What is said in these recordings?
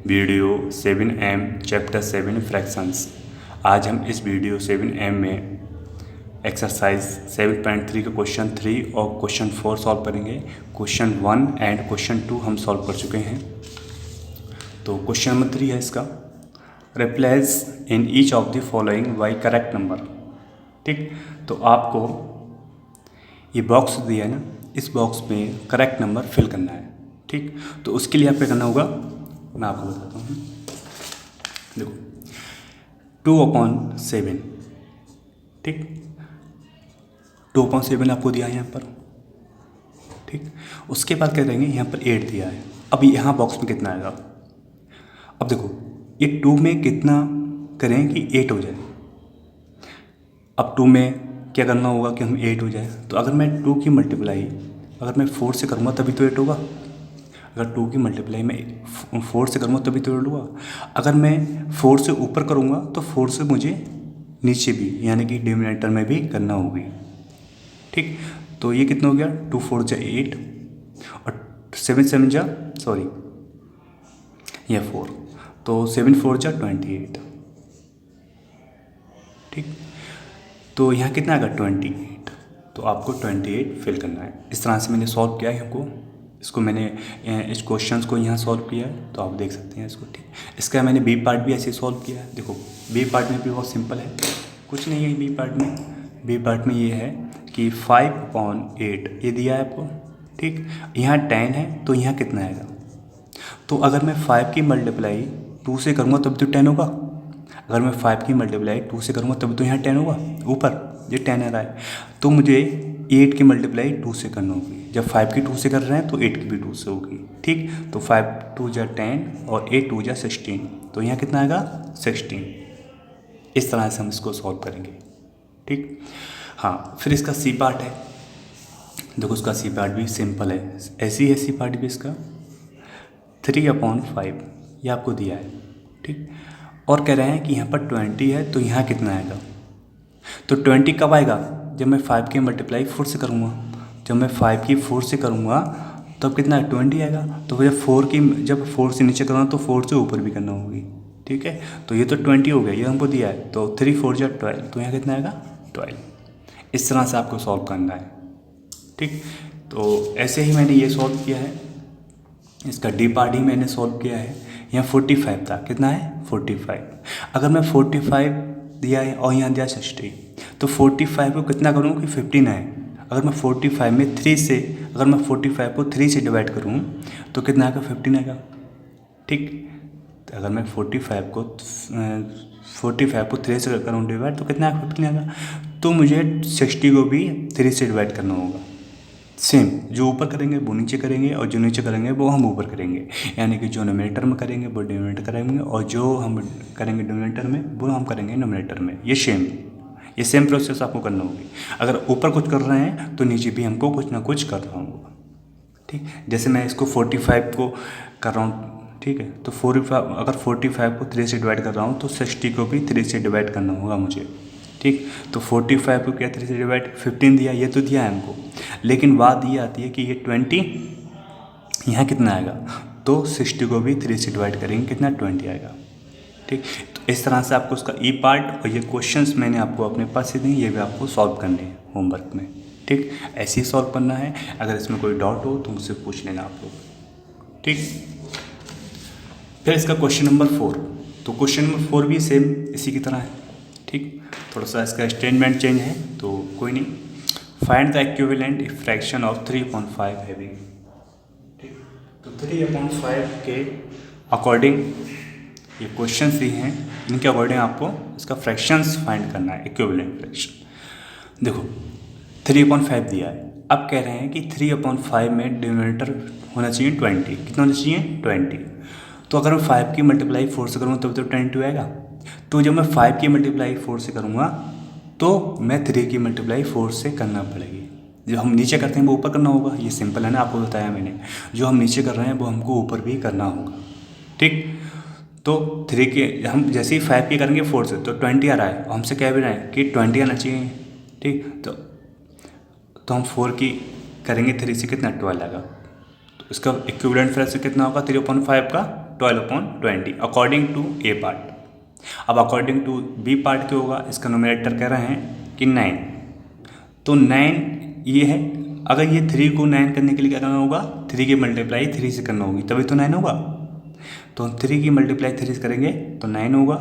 Video 7M chapter 7 fractions. आज हम इस वीडियो 7M में एक्सरसाइज 7.3 का क्वेश्चन 3 और क्वेश्चन 4 सॉल्व करेंगे। क्वेश्चन 1 एंड क्वेश्चन 2 हम सॉल्व कर चुके हैं। तो क्वेश्चन नंबर 3 है इसका, replace in each of the following by correct number. ठीक, तो आपको ये बॉक्स दिया है ना, इस बॉक्स में करेक्ट नंबर फिल करना है। ठीक, तो उसके लिए आप क्या करना होगा मैं आपको बताता हूँ। देखो 2/7, ठीक, 2/7 आपको दिया है यहाँ पर। ठीक, उसके बाद क्या करेंगे, यहाँ पर 8 दिया है। अब यहाँ बॉक्स में कितना आएगा, अब देखो ये 2 में कितना करें कि 8 हो जाए। अब 2 में क्या करना होगा कि हम 8 हो जाए, तो अगर मैं 2 की मल्टीप्लाई अगर मैं 4 से करूँगा तभी तो 8 होगा। अगर 2 की मल्टीप्लाई मैं 4 से करूँगा तभी तो 8 होगा। अगर मैं 4 से ऊपर करूँगा तो 4 से मुझे नीचे भी यानी कि डिनोमिनेटर में भी करना होगी। ठीक, तो ये कितना हो गया, 2 4 जा 8 और 7 7 जा सॉरी या 4, तो 7 4 जा 28। ठीक, तो यहाँ कितना आएगा 28, तो आपको 28 फिल करना है। इस तरह से मैंने सॉल्व किया है इसको मैंने इस क्वेश्चंस को यहाँ सॉल्व किया है, तो आप देख सकते हैं इसको। ठीक, इसका मैंने बी पार्ट भी ऐसे सॉल्व किया है। देखो बी पार्ट में भी बहुत सिंपल है, कुछ नहीं है बी पार्ट में ये है कि 5/8 ये दिया है आपको। ठीक, यहाँ 10 है तो यहाँ कितना आएगा, तो अगर मैं 5 की मल्टीप्लाई 2 से करूँगा तब तो 10 होगा। अगर मैं 5 की मल्टीप्लाई 2 से करूँगा तब तो यहाँ 10 होगा, ऊपर ये 10 आ रहा है। तो मुझे 8 की मल्टीप्लाई 2 से करना होगी। जब 5 की 2 से कर रहे हैं तो 8 की भी 2 से होगी। ठीक, तो 5 2 जा 10 और 8 2 जा 16, तो यहाँ कितना आएगा 16। इस तरह से हम इसको सॉल्व करेंगे। ठीक, हाँ, फिर इसका सी पार्ट है। देखो उसका सी पार्ट भी सिंपल है, ऐसी है सी पार्ट भी इसका 3/5 ये आपको दिया है। ठीक, और कह रहे हैं कि यहाँ पर 20 है तो यहाँ कितना आएगा, तो 20 कब आएगा, जब मैं 5 की मल्टीप्लाई 4 से करूँगा। जब मैं 5 की 4 से करूँगा तब कितना 20 आएगा। तो जब 4 से नीचे करूँगा तो 4 से ऊपर भी करना होगी। ठीक है, तो ये तो 20 हो गया, ये हमको दिया है। तो 3 4 जा 12, तो यहाँ कितना आएगा 12। इस तरह से आपको सॉल्व करना है। ठीक, तो ऐसे ही मैंने ये सॉल्व किया है। इसका डी पार्ट ही मैंने सॉल्व किया है। यहाँ 45 था, कितना है 45। अगर मैं 45 दिया है और यहाँ दिया 60, तो 45 को कितना करूँ कि 15 आए। अगर मैं 45 में 3 से अगर मैं 45 को 3 से डिवाइड करूँ तो कितना आएगा 15 आएगा। ठीक, तो अगर मैं 45 को 3 से करूँ डिवाइड तो कितना आएगा 15 आएगा। तो मुझे 60 को भी 3 से डिवाइड करना होगा। सेम जो ऊपर करेंगे वो नीचे करेंगे और जो नीचे करेंगे वो हम ऊपर करेंगे, यानी कि जो नोमिनेटर में करेंगे वो डिनोमिनेटर करेंगे और जो हम करेंगे डिनोमिनेटर में वो हम करेंगे नोमिनेटर में। ये सेम प्रोसेस आपको करना होगी। अगर ऊपर कुछ कर रहे हैं तो नीचे भी हमको कुछ ना कुछ करना होगा। ठीक, जैसे मैं इसको 45 को कर रहा हूँ। ठीक है, तो 45 को 3 से डिवाइड कर रहा हूँ तो 60 को भी 3 से डिवाइड करना होगा मुझे। ठीक, तो 45 को क्या 3 से डिवाइड 15 दिया, ये तो दिया है हमको, लेकिन बात ये आती है कि ये 20 यहाँ कितना आएगा, तो 60 को भी 3 से डिवाइड करेंगे, कितना 20 आएगा। ठीक, तो इस तरह से आपको उसका ई पार्ट और ये क्वेश्चंस मैंने आपको अपने पास से दिए, ये भी आपको सॉल्व करने हैं होमवर्क में। ठीक, ऐसे ही सॉल्व करना है। अगर इसमें कोई डाउट हो तो मुझसे पूछ लेना आप लोग। ठीक, फिर इसका क्वेश्चन नंबर 4, तो क्वेश्चन नंबर 4 भी सेम इसी की तरह है। ठीक, थोड़ा सा इसका स्टेटमेंट चेंज है तो कोई नहीं। Find the equivalent fraction of 3/5 having. ठीक, तो 3/5 के अकॉर्डिंग ये क्वेश्चन ही हैं, इनके अकॉर्डिंग आपको इसका फ्रैक्शंस फाइंड करना है, इक्विवेलेंट फ्रैक्शन। देखो 3/5 दिया है, अब कह रहे हैं कि 3/5 में डिनोमिनेटर होना चाहिए 20, कितना होना चाहिए 20। तो अगर मैं 5 की मल्टीप्लाई 4 से करूँगा तब तो 22 आएगा। तो जब मैं 5 की मल्टीप्लाई 4 से करूँगा तो मैं 3 की मल्टीप्लाई 4 से करना पड़ेगी। जो हम नीचे करते हैं वो ऊपर करना होगा, ये सिंपल है ना, आपको बताया मैंने। जो हम नीचे कर रहे हैं वो हमको ऊपर भी करना होगा। ठीक, तो 3 के हम जैसे ही 5 की करेंगे 4 से तो 20 आ रहा है, हमसे कह भी रहे हैं कि 20 आना चाहिए। ठीक, तो हम 4 की करेंगे 3 से कितना 12 आएगा। तो इसका इक्विवेलेंट फ्रैक्शन कितना होगा 3/5 का 12/20 अकॉर्डिंग टू ए पार्ट। अब अकॉर्डिंग टू बी पार्ट क्या होगा, इसका नोमिनेटर कह रहे हैं कि 9, तो 9 ये है। अगर ये 3 को 9 करने के लिए क्या करना होगा, 3 की मल्टीप्लाई 3 से करना होगी, तभी तो 9 होगा। तो हम 3 की मल्टीप्लाई 3 से करेंगे तो 9 होगा,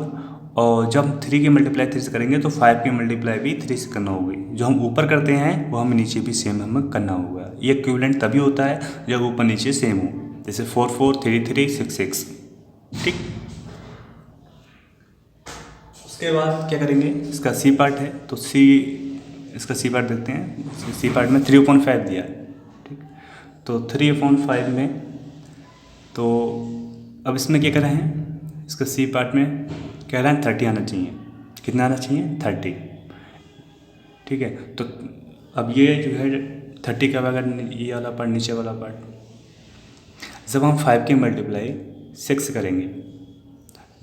और जब 3 की मल्टीप्लाई 3 से करेंगे तो 5 की मल्टीप्लाई भी 3 से करना होगी। जो हम ऊपर करते हैं वो हमें नीचे भी सेम हमें करना होगा। ये इक्विवेलेंट तभी होता है जब ऊपर नीचे सेम हो, जैसे 4 4 3 3 6 6। ठीक, उसके बाद क्या करेंगे, इसका सी पार्ट है तो इसका सी पार्ट देखते हैं। सी पार्ट में 3/5 दिया है। ठीक, तो 3/5 में, तो अब इसमें क्या कर रहे हैं, इसका सी पार्ट में कह रहे हैं 30 आना चाहिए। कितना आना चाहिए, 30। ठीक है, तो अब ये जो है 30 का अगर ये वाला पार्ट, नीचे वाला पार्ट, जब हम 5 की मल्टीप्लाई 6 करेंगे,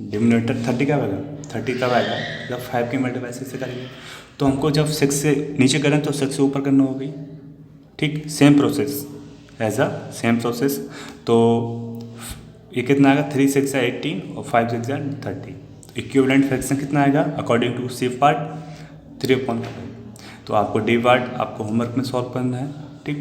डिनोमिनेटर 30 का आएगा, 30 कब आएगा, जब 5 की मल्टीप्लाई 6 से करेंगे। तो हमको जब 6 से नीचे करें तो 6 से ऊपर करना होगी। ठीक, सेम प्रोसेस, सेम प्रोसेस। तो ये कितना आएगा, 3 6 18 और 5 6 30। इक्विवेलेंट फ्रैक्शन कितना आएगा अकॉर्डिंग टू सी पार्ट, 3/5। तो आपको डी पार्ट आपको होमवर्क में सॉल्व करना है। ठीक,